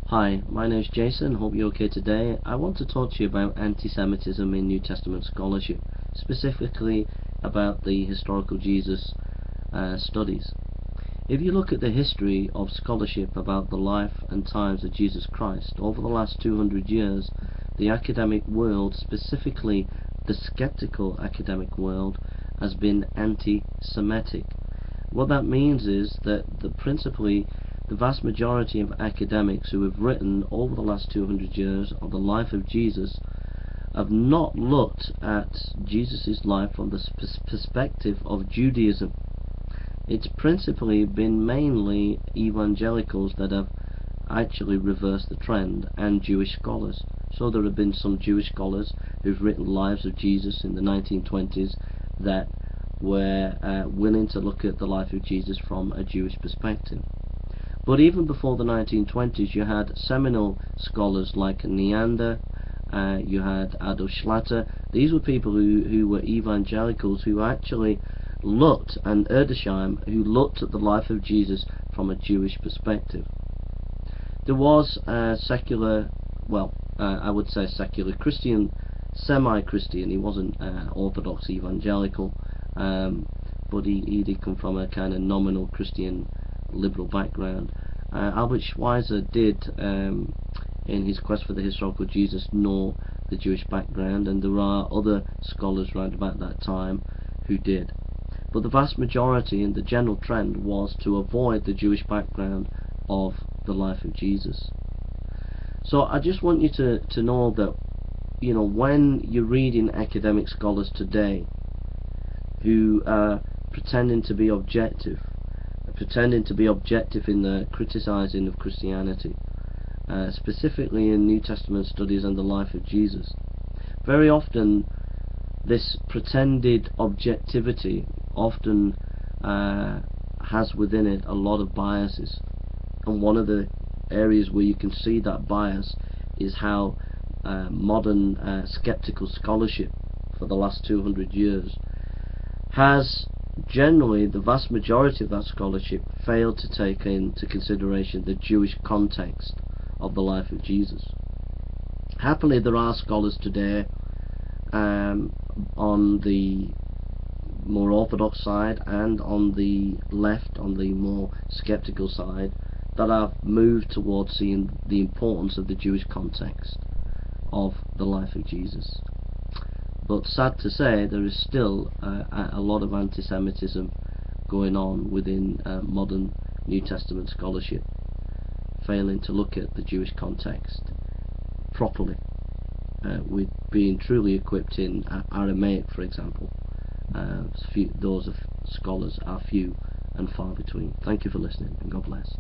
Hi, my name is Jason. Hope you're okay today. I want to talk to you about anti-Semitism in New Testament scholarship, specifically about the historical Jesus studies. If you look at the history of scholarship about the life and times of Jesus Christ, over the last 200 years, the academic world, specifically the skeptical academic world, has been anti-Semitic. What that means is that principally the vast majority of academics who have written over the last 200 years of the life of Jesus have not looked at Jesus' life from the perspective of Judaism. It's principally been mainly evangelicals that have actually reversed the trend, and Jewish scholars. So there have been some Jewish scholars who've written lives of Jesus in the 1920s that were willing to look at the life of Jesus from a Jewish perspective. But even before the 1920s, you had seminal scholars like Neander, you had Adolf Schlatter. These were people who were evangelicals who actually looked, and Erdesheim, who looked at the life of Jesus from a Jewish perspective. There was a secular, I would say secular Christian, semi-Christian. He wasn't Orthodox evangelical, but he did come from a kind of nominal Christian liberal background. Albert Schweitzer did, in his quest for the historical Jesus, know the Jewish background, and there are other scholars around about that time who did. But the vast majority and the general trend was to avoid the Jewish background of the life of Jesus. So I just want you to know that, when you're reading academic scholars today who are pretending to be objective in the criticizing of Christianity, specifically in New Testament studies and the life of Jesus, very often this pretended objectivity often has within it a lot of biases, and one of the areas where you can see that bias is how modern skeptical scholarship for the last 200 years has generally, the vast majority of that scholarship failed to take into consideration the Jewish context of the life of Jesus. Happily, there are scholars today on the more orthodox side and on the left, on the more skeptical side, that have moved towards seeing the importance of the Jewish context of the life of Jesus. But sad to say, there is still a lot of anti-Semitism going on within modern New Testament scholarship, failing to look at the Jewish context properly, with being truly equipped in Aramaic, for example. Those of scholars are few and far between. Thank you for listening, and God bless.